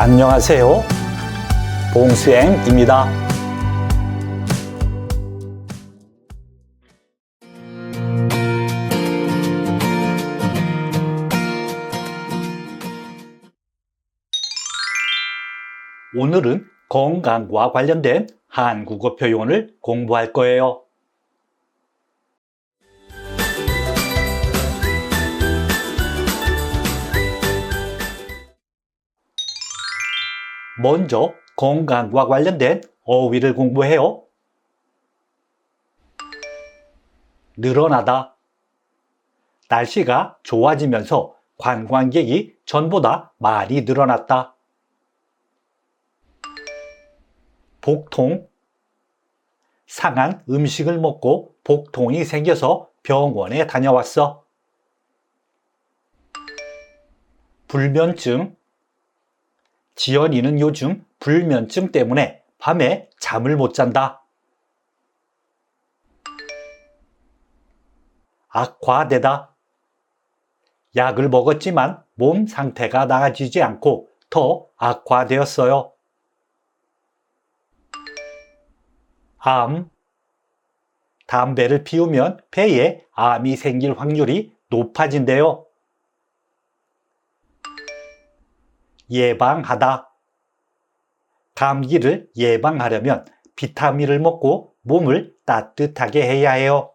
안녕하세요. 봉수행입니다. 오늘은 건강과 관련된 한국어 표현을 공부할 거예요. 먼저 건강과 관련된 어휘를 공부해요. 늘어나다. 날씨가 좋아지면서 관광객이 전보다 많이 늘어났다. 복통. 상한 음식을 먹고 복통이 생겨서 병원에 다녀왔어. 불면증. 지연이는 요즘 불면증 때문에 밤에 잠을 못 잔다. 악화되다. 약을 먹었지만 몸 상태가 나아지지 않고 더 악화되었어요. 암. 담배를 피우면 폐에 암이 생길 확률이 높아진대요. 예방하다. 감기를 예방하려면 비타민을 먹고 몸을 따뜻하게 해야 해요.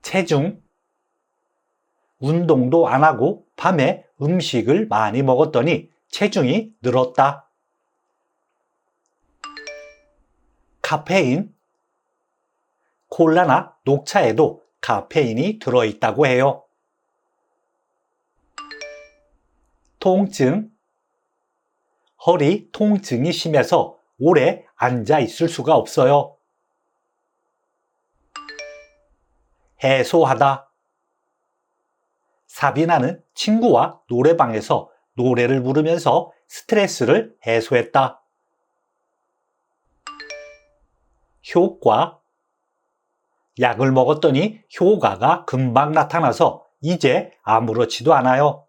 체중. 운동도 안 하고 밤에 음식을 많이 먹었더니 체중이 늘었다. 카페인. 콜라나 녹차에도 카페인이 들어있다고 해요. 통증. 허리 통증이 심해서 오래 앉아 있을 수가 없어요. 해소하다. 삽이 나는 친구와 노래방에서 노래를 부르면서 스트레스를 해소했다. 효과. 약을 먹었더니 효과가 금방 나타나서 이제 아무렇지도 않아요.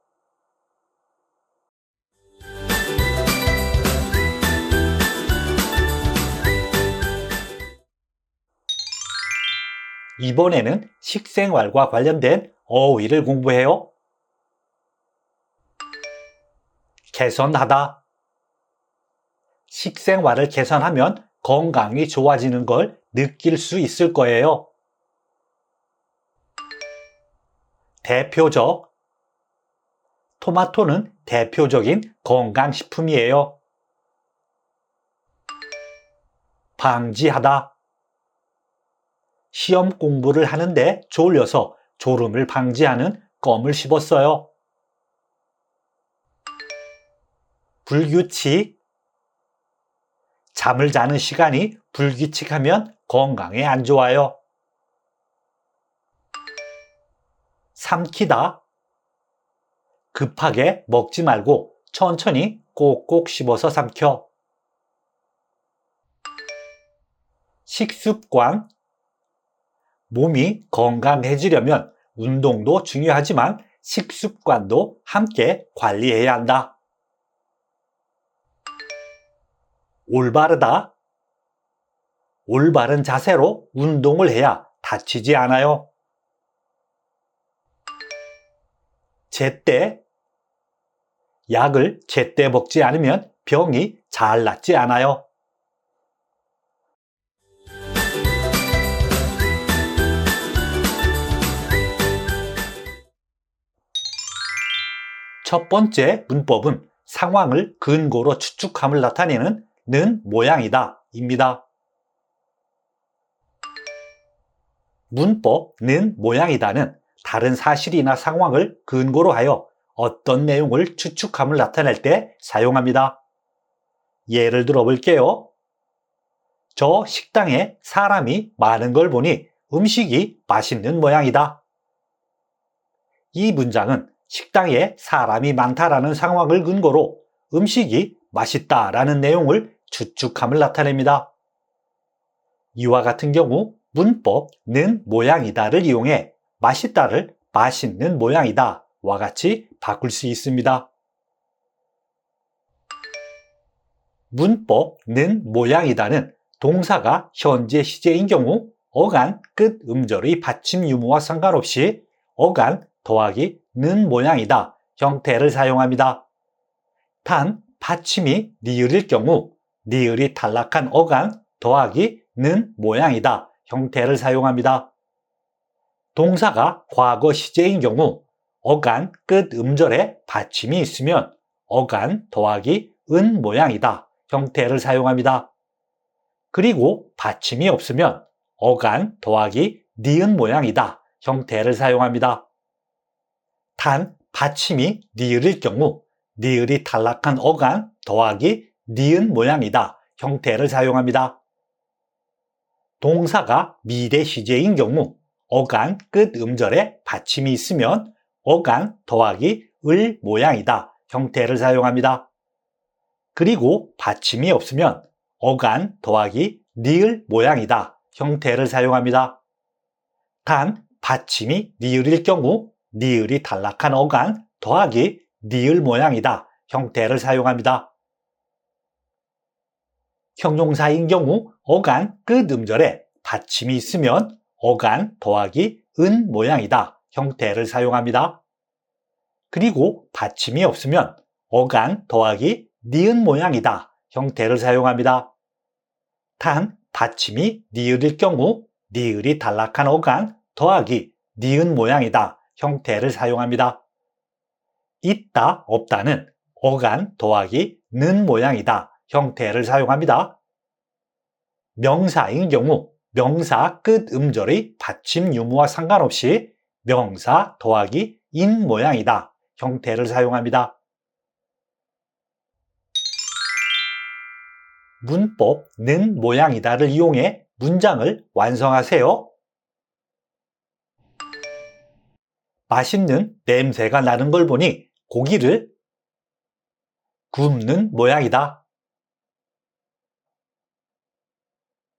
이번에는 식생활과 관련된 어휘를 공부해요. 개선하다. 식생활을 개선하면 건강이 좋아지는 걸 느낄 수 있을 거예요. 대표적. 토마토는 대표적인 건강식품이에요. 방지하다. 시험 공부를 하는데 졸려서 졸음을 방지하는 껌을 씹었어요. 불규칙. 잠을 자는 시간이 불규칙하면 건강에 안 좋아요. 삼키다. 급하게 먹지 말고 천천히 꼭꼭 씹어서 삼켜. 식습관. 몸이 건강해지려면 운동도 중요하지만 식습관도 함께 관리해야 한다. 올바르다. 올바른 자세로 운동을 해야 다치지 않아요. 제때. 약을 제때 먹지 않으면 병이 잘 낫지 않아요. 첫 번째 문법은 상황을 근거로 추측함을 나타내는 는 모양이다 입니다. 문법 는 모양이다는 다른 사실이나 상황을 근거로 하여 어떤 내용을 추측함을 나타낼 때 사용합니다. 예를 들어 볼게요. 저 식당에 사람이 많은 걸 보니 음식이 맛있는 모양이다. 이 문장은 식당에 사람이 많다라는 상황을 근거로 음식이 맛있다라는 내용을 추측함을 나타냅니다. 이와 같은 경우 문법 는 모양이다를 이용해 맛있다를 맛있는 모양이다 와 같이 바꿀 수 있습니다. 문법 는 모양이다는 동사가 현재 시제인 경우 어간, 끝, 음절의 받침 유무와 상관없이 어간 더하기 는 모양이다 형태를 사용합니다. 단 받침이 니을일 경우 니을이 탈락한 어간 더하기 는 모양이다 형태를 사용합니다. 동사가 과거 시제인 경우 어간, 끝, 음절에 받침이 있으면 어간 더하기 은 모양이다 형태를 사용합니다. 그리고 받침이 없으면 어간 더하기 니은 모양이다 형태를 사용합니다. 단 받침이 니을일 경우 니을이 탈락한 어간 더하기 니은 모양이다 형태를 사용합니다. 동사가 미래 시제인 경우 어간, 끝, 음절에 받침이 있으면 어간 더하기 을 모양이다 형태를 사용합니다. 그리고 받침이 없으면 어간 더하기 니을 모양이다 형태를 사용합니다. 단 받침이 니을일 경우 니을이 탈락한 어간 더하기 니을 모양이다 형태를 사용합니다. 형용사인 경우 어간, 끝, 음절에 받침이 있으면 어간 더하기 은 모양이다 형태를 사용합니다. 그리고 받침이 없으면 어간 더하기 니은 모양이다 형태를 사용합니다. 단 받침이 니을일 경우 니을이 탈락한 어간 더하기 니은 모양이다 형태를 사용합니다. 있다, 없다는 어간 더하기 는 모양이다 형태를 사용합니다. 명사인 경우 명사, 끝, 음절의 받침 유무와 상관없이 명사 더하기 인 모양이다 형태를 사용합니다. 문법 는 모양이다를 이용해 문장을 완성하세요. 맛있는 냄새가 나는 걸 보니 고기를 굽는 모양이다.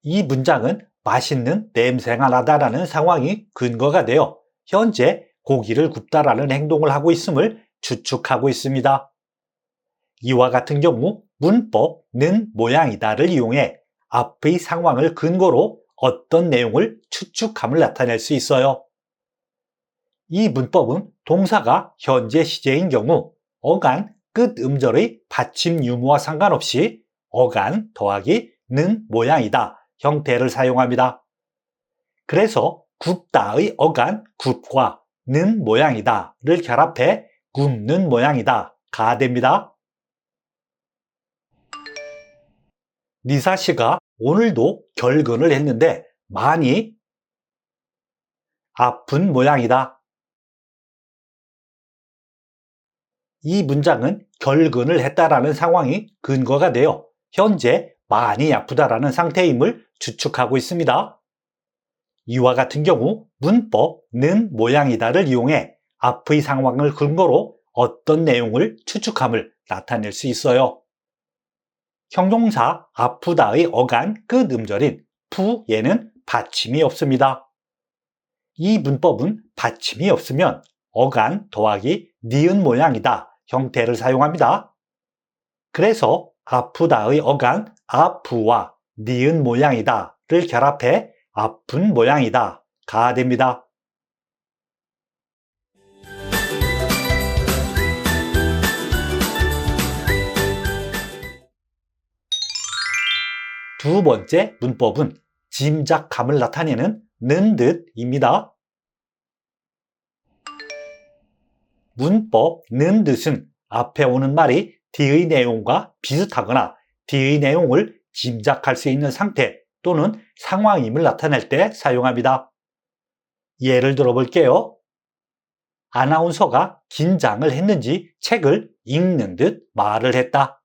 이 문장은 맛있는 냄새가 나다라는 상황이 근거가 되어 현재 고기를 굽다라는 행동을 하고 있음을 추측하고 있습니다. 이와 같은 경우 문법 는 모양이다를 이용해 앞의 상황을 근거로 어떤 내용을 추측함을 나타낼 수 있어요. 이 문법은 동사가 현재 시제인 경우 어간, 끝, 음절의 받침 유무와 상관없이 어간 더하기 는 모양이다 형태를 사용합니다. 그래서 굽다의 어간, 굽과 는 모양이다를 결합해 굽는 모양이다가 됩니다. 리사 씨가 오늘도 결근을 했는데 많이 아픈 모양이다. 이 문장은 결근을 했다라는 상황이 근거가 되어 현재 많이 아프다라는 상태임을 추측하고 있습니다. 이와 같은 경우 문법 는 모양이다를 이용해 앞의 상황을 근거로 어떤 내용을 추측함을 나타낼 수 있어요. 형용사 아프다의 어간, 끝, 음절인 푸에는 받침이 없습니다. 이 문법은 받침이 없으면 어간 더하기 니은 모양이다 형태를 사용합니다. 그래서 아프다의 어간 아프와 니은 모양이다를 결합해 아픈 모양이다가 됩니다. 두 번째 문법은 짐작함을 나타내는 는 듯입니다. 문법 는 듯은 앞에 오는 말이 뒤의 내용과 비슷하거나 뒤의 내용을 짐작할 수 있는 상태 또는 상황임을 나타낼 때 사용합니다. 예를 들어 볼게요. 아나운서가 긴장을 했는지 책을 읽는 듯 말을 했다.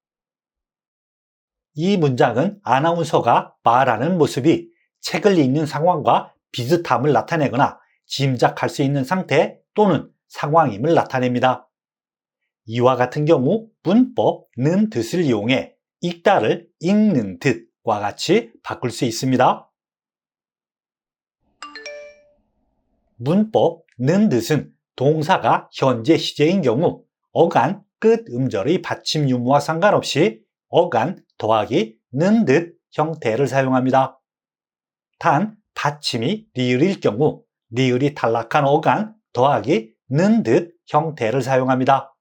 이 문장은 아나운서가 말하는 모습이 책을 읽는 상황과 비슷함을 나타내거나 짐작할 수 있는 상태 또는 상황임을 나타냅니다. 이와 같은 경우 문법 는 듯을 이용해 읽다를 읽는 듯과 같이 바꿀 수 있습니다. 문법 는 듯은 동사가 현재 시제인 경우 어간, 끝, 음절의 받침 유무와 상관없이 어간 더하기 는 듯 형태를 사용합니다. 단 받침이 리을일 경우 리을이 탈락한 어간 더하기 는 듯 형태를 사용합니다.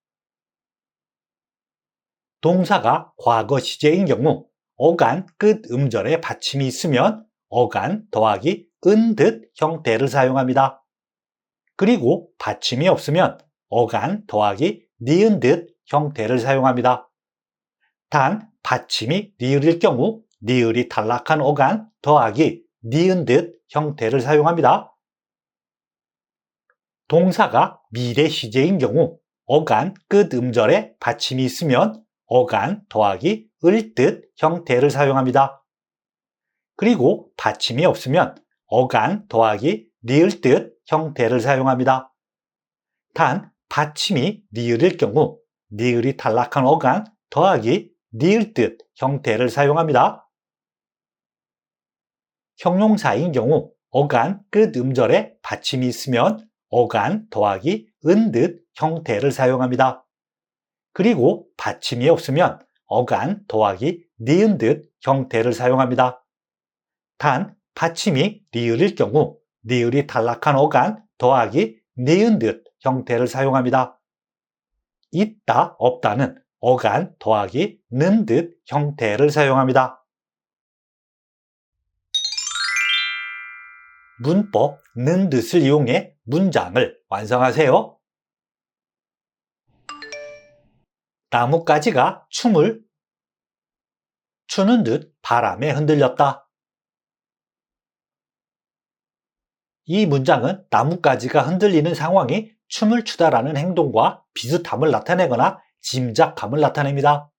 동사가 과거 시제인 경우 어간 끝 음절에 받침이 있으면 어간 더하기 은 듯 형태를 사용합니다. 그리고 받침이 없으면 어간 더하기 니은 듯 형태를 사용합니다. 단 받침이 리을일 경우 리을이 탈락한 어간 더하기 니은 듯 형태를 사용합니다. 동사가 미래 시제인 경우 어간 끝 음절에 받침이 있으면 어간 더하기 을 듯 형태를 사용합니다. 그리고 받침이 없으면 어간 더하기 리을 듯 형태를 사용합니다. 단 받침이 리을일 경우 리을이 탈락한 어간 더하기 니을 듯 형태를 사용합니다. 형용사인 경우 어간 끝 음절에 받침이 있으면 어간 더하기 은 듯 형태를 사용합니다. 그리고 받침이 없으면 어간 더하기 니은 듯 형태를 사용합니다. 단 받침이 리을일 경우 리을이 탈락한 어간 더하기 니은 듯 형태를 사용합니다. 있다, 없다는 어간 더하기 는 듯 형태를 사용합니다. 문법 는 듯을 이용해 문장을 완성하세요. 나뭇가지가 춤을 추는 듯 바람에 흔들렸다. 이 문장은 나뭇가지가 흔들리는 상황이 춤을 추다라는 행동과 비슷함을 나타내거나 짐작함을 나타냅니다.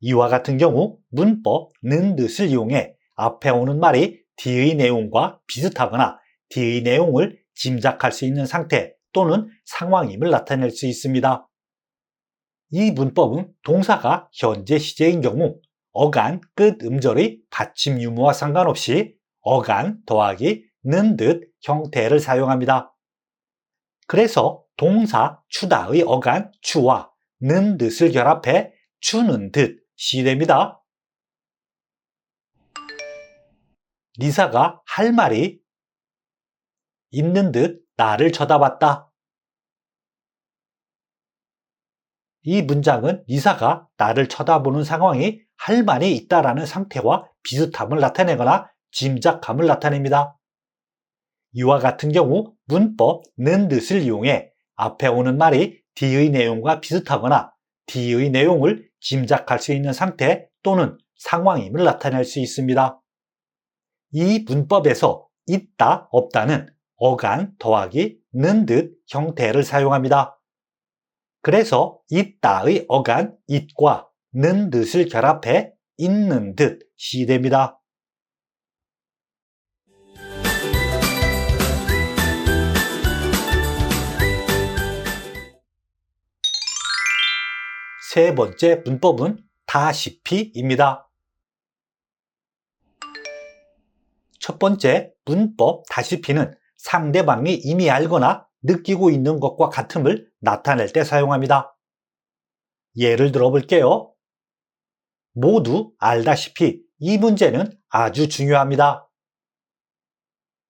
이와 같은 경우 문법 는 듯을 이용해 앞에 오는 말이 뒤의 내용과 비슷하거나 뒤의 내용을 짐작할 수 있는 상태 또는 상황임을 나타낼 수 있습니다. 이 문법은 동사가 현재 시제인 경우 어간 끝 음절의 받침 유무와 상관없이 어간 더하기 는 듯 형태를 사용합니다. 그래서 동사 추다의 어간 추와 는 듯을 결합해 추는 듯이 됩니다. 리사가 할 말이 있는 듯 나를 쳐다봤다. 이 문장은 리사가 나를 쳐다보는 상황이 할 말이 있다라는 상태와 비슷함을 나타내거나 짐작함을 나타냅니다. 이와 같은 경우 문법 는 듯을 이용해 앞에 오는 말이 뒤의 내용과 비슷하거나 뒤의 내용을 짐작할 수 있는 상태 또는 상황임을 나타낼 수 있습니다. 이 문법에서 있다, 없다는 어간 더하기 는 듯 형태를 사용합니다. 그래서 있다의 어간 it과 는 듯을 결합해 있는 듯이 됩니다. 세 번째 문법은 다시피입니다. 첫 번째 문법 다시피는 상대방이 이미 알거나 느끼고 있는 것과 같음을 나타낼 때 사용합니다. 예를 들어 볼게요. 모두 알다시피 이 문제는 아주 중요합니다.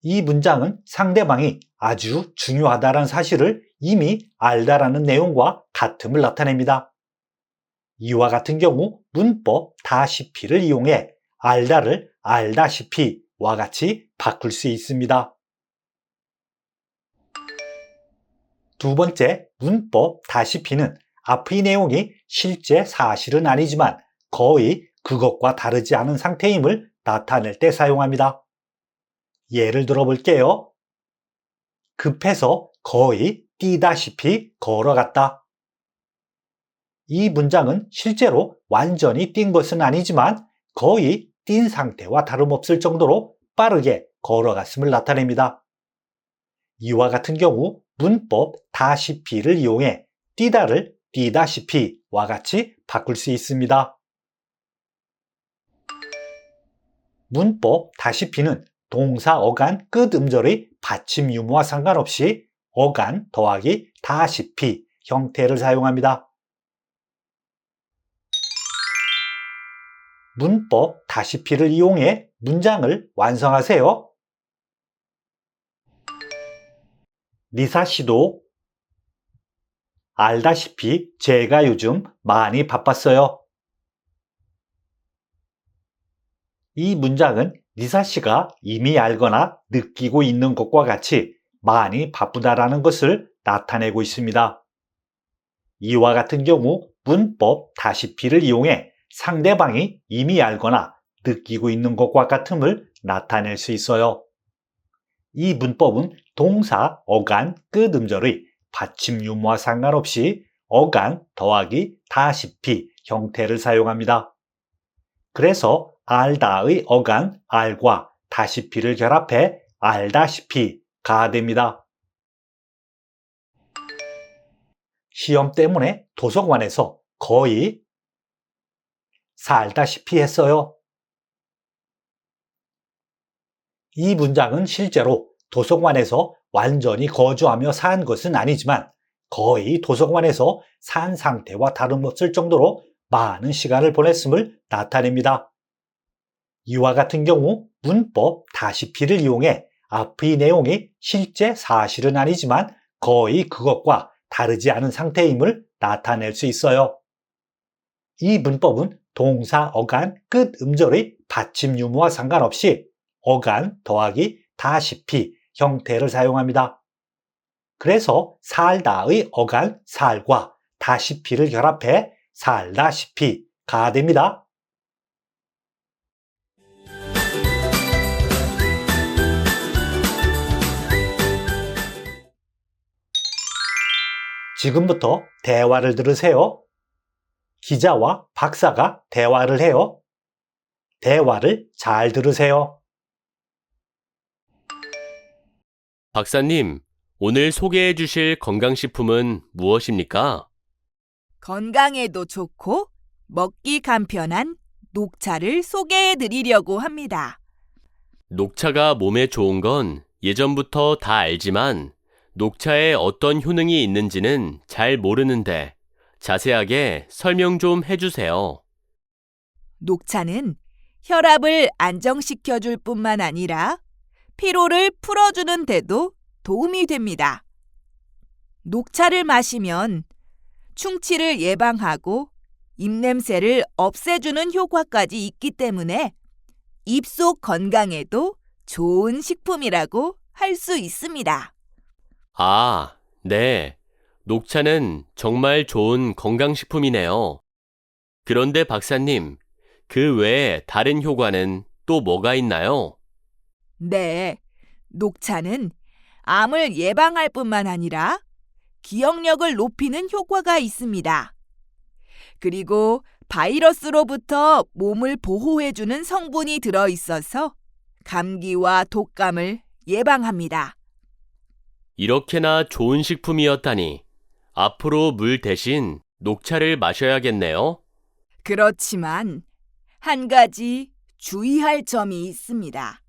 이 문장은 상대방이 아주 중요하다는 사실을 이미 알다라는 내용과 같음을 나타냅니다. 이와 같은 경우 문법 다시피를 이용해 알다를 알다시피와 같이 바꿀 수 있습니다. 두 번째 문법 다시피는 앞의 내용이 실제 사실은 아니지만 거의 그것과 다르지 않은 상태임을 나타낼 때 사용합니다. 예를 들어 볼게요. 급해서 거의 뛰다시피 걸어갔다. 이 문장은 실제로 완전히 뛴 것은 아니지만 거의 뛴 상태와 다름없을 정도로 빠르게 걸어갔음을 나타냅니다. 이와 같은 경우 문법 다시피를 이용해 뛰다를 뛰다시피와 같이 바꿀 수 있습니다. 문법 다시피는 동사 어간 끝 음절의 받침 유무와 상관없이 어간 더하기 다시피 형태를 사용합니다. 문법 다시피를 이용해 문장을 완성하세요. 리사 씨도 알다시피 제가 요즘 많이 바빴어요. 이 문장은 리사 씨가 이미 알거나 느끼고 있는 것과 같이 많이 바쁘다라는 것을 나타내고 있습니다. 이와 같은 경우 문법 다시피를 이용해 상대방이 이미 알거나 느끼고 있는 것과 같음을 나타낼 수 있어요. 이 문법은 동사, 어간, 끝 음절의 받침 유무와 상관없이 어간 더하기 다시피 형태를 사용합니다. 그래서 알다의 어간 알과 다시피를 결합해 알다시피가 됩니다. 시험 때문에 도서관에서 거의 살다시피 했어요. 이 문장은 실제로 도서관에서 완전히 거주하며 산 것은 아니지만 거의 도서관에서 산 상태와 다름없을 정도로 많은 시간을 보냈음을 나타냅니다. 이와 같은 경우 문법 다시피를 이용해 앞의 내용이 실제 사실은 아니지만 거의 그것과 다르지 않은 상태임을 나타낼 수 있어요. 이 문법은 동사, 어간, 끝 음절의 받침 유무와 상관없이 어간 더하기 다시피 형태를 사용합니다. 그래서 살다의 어간 살과 다시피를 결합해 살다시피가 됩니다. 지금부터 대화를 들으세요. 기자와 박사가 대화를 해요. 대화를 잘 들으세요. 박사님, 오늘 소개해 주실 건강식품은 무엇입니까? 건강에도 좋고 먹기 간편한 녹차를 소개해 드리려고 합니다. 녹차가 몸에 좋은 건 예전부터 다 알지만 녹차에 어떤 효능이 있는지는 잘 모르는데 자세하게 설명 좀 해주세요. 녹차는 혈압을 안정시켜 줄 뿐만 아니라 피로를 풀어주는 데도 도움이 됩니다. 녹차를 마시면 충치를 예방하고 입냄새를 없애주는 효과까지 있기 때문에 입속 건강에도 좋은 식품이라고 할 수 있습니다. 아, 네. 녹차는 정말 좋은 건강식품이네요. 그런데 박사님, 그 외에 다른 효과는 또 뭐가 있나요? 네, 녹차는 암을 예방할 뿐만 아니라 기억력을 높이는 효과가 있습니다. 그리고 바이러스로부터 몸을 보호해주는 성분이 들어있어서 감기와 독감을 예방합니다. 이렇게나 좋은 식품이었다니 앞으로 물 대신 녹차를 마셔야겠네요. 그렇지만 한 가지 주의할 점이 있습니다.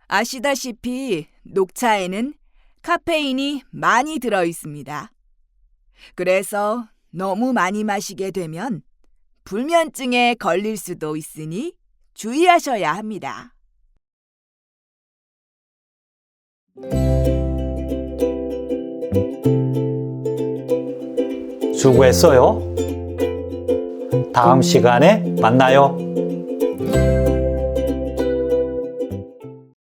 아시다시피 녹차에는 카페인이 많이 들어 있습니다. 그래서 너무 많이 마시게 되면 불면증에 걸릴 수도 있으니 주의하셔야 합니다. 수고했어요. 다음 시간에 만나요.